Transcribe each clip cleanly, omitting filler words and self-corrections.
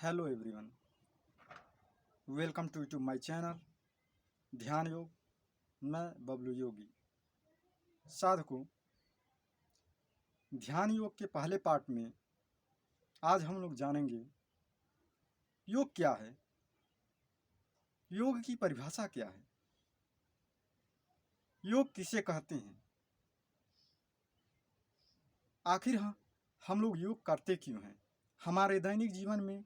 Hello everyone, welcome to my channel Dhyan Yog. मैं बबलू योगी। साधकों, ध्यान योग के पहले पार्ट में आज हम लोग जानेंगे योग क्या है, योग की परिभाषा क्या है, योग किसे कहते हैं, आखिर हम लोग योग करते क्यों हैं, हमारे दैनिक जीवन में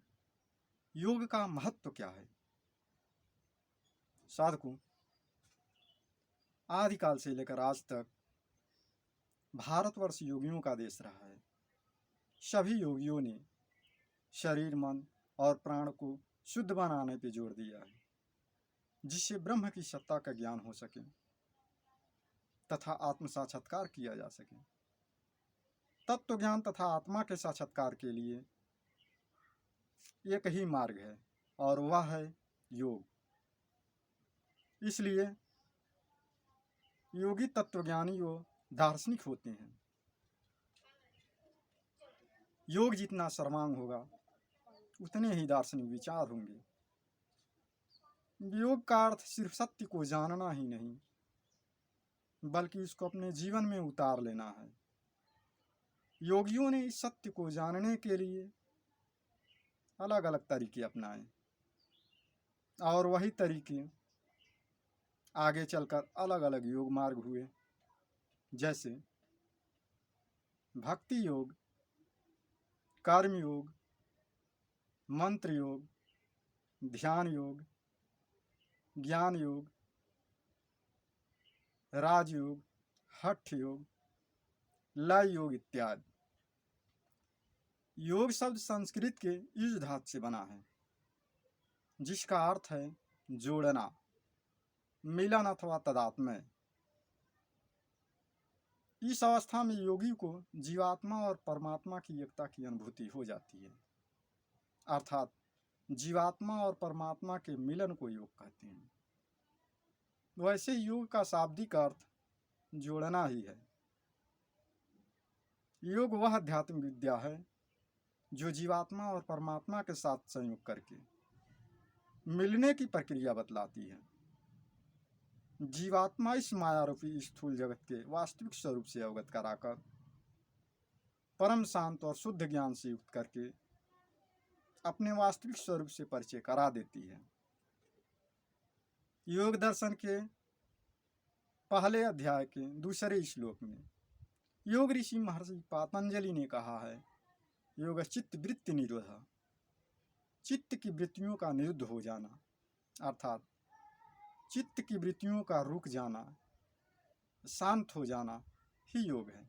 योग का महत्व क्या है। साधकों, आदिकाल से लेकर आज तक भारतवर्ष योगियों का देश रहा है। सभी योगियों ने शरीर, मन और प्राण को शुद्ध बनाने पर जोर दिया है, जिससे ब्रह्म की सत्ता का ज्ञान हो सके तथा आत्म साक्षात्कार किया जा सके। तत्व ज्ञान तथा आत्मा के साक्षात्कार के लिए एक ही मार्ग है और वह है योग। इसलिए योगी तत्वज्ञानी व दार्शनिक होते हैं। योग जितना सर्वांग होगा उतने ही दार्शनिक विचार होंगे। योग का अर्थ सिर्फ सत्य को जानना ही नहीं, बल्कि उसको अपने जीवन में उतार लेना है। योगियों ने इस सत्य को जानने के लिए अलग अलग तरीके अपनाए और वही तरीके आगे चलकर अलग अलग योग मार्ग हुए, जैसे भक्ति योग, कर्म योग, मंत्र योग, ध्यान योग, ज्ञान योग, राजयोग, हठ योग, लय योग इत्यादि। योग शब्द संस्कृत के युज धातु से बना है, जिसका अर्थ है जोड़ना, मिलन अथवा तदात्म्य। इस अवस्था में योगी को जीवात्मा और परमात्मा की एकता की अनुभूति हो जाती है, अर्थात जीवात्मा और परमात्मा के मिलन को योग कहते हैं। वैसे योग का शाब्दिक अर्थ जोड़ना ही है। योग वह अध्यात्म विद्या है जो जीवात्मा और परमात्मा के साथ संयोग करके मिलने की प्रक्रिया बतलाती है। जीवात्मा इस मायारूपी स्थूल जगत के वास्तविक स्वरूप से अवगत कराकर परम शांत और शुद्ध ज्ञान से युक्त करके अपने वास्तविक स्वरूप से परिचय करा देती है। योग दर्शन के पहले अध्याय के दूसरे श्लोक में योग ऋषि महर्षि पातंजलि ने कहा है, योग चित्त वृत्ति निरोध, चित्त की वृत्तियों का निरुद्ध हो जाना, अर्थात चित्त की वृत्तियों का रुक जाना, शांत हो जाना ही योग है।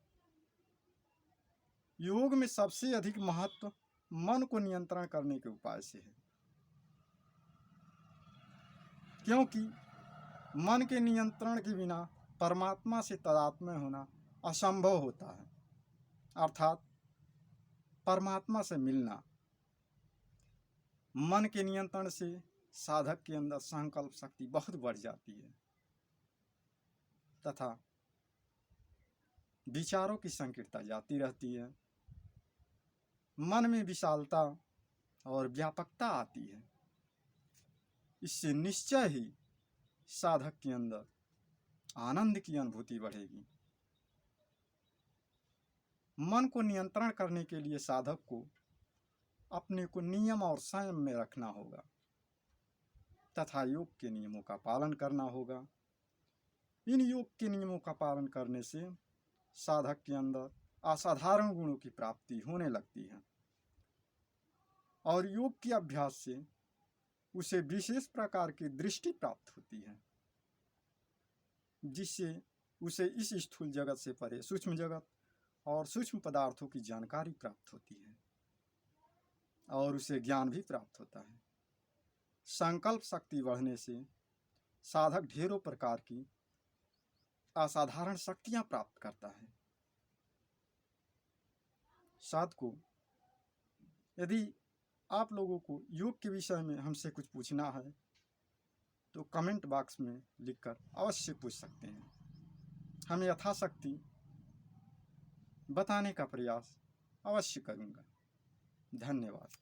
योग में सबसे अधिक महत्व मन को नियंत्रण करने के उपाय से है, क्योंकि मन के नियंत्रण के बिना परमात्मा से तादात्म्य होना असंभव होता है, अर्थात परमात्मा से मिलना। मन के नियंत्रण से साधक के अंदर संकल्प शक्ति बहुत बढ़ जाती है तथा विचारों की संकीर्णता जाती रहती है। मन में विशालता और व्यापकता आती है। इससे निश्चय ही साधक के अंदर आनंद की अनुभूति बढ़ेगी। मन को नियंत्रण करने के लिए साधक को अपने को नियम और संयम में रखना होगा तथा योग के नियमों का पालन करना होगा। इन योग के नियमों का पालन करने से साधक के अंदर असाधारण गुणों की प्राप्ति होने लगती है और योग के अभ्यास से उसे विशेष प्रकार की दृष्टि प्राप्त होती है, जिससे उसे इस स्थूल जगत से परे सूक्ष्म जगत और सूक्ष्म पदार्थों की जानकारी प्राप्त होती है और उसे ज्ञान भी प्राप्त होता है। संकल्प शक्ति बढ़ने से साधक ढेरों प्रकार की असाधारण शक्तियां प्राप्त करता है। साधकों, यदि आप लोगों को योग के विषय में हमसे कुछ पूछना है तो कमेंट बॉक्स में लिखकर अवश्य पूछ सकते हैं। हम यथाशक्ति बताने का प्रयास अवश्य करूँगा। धन्यवाद।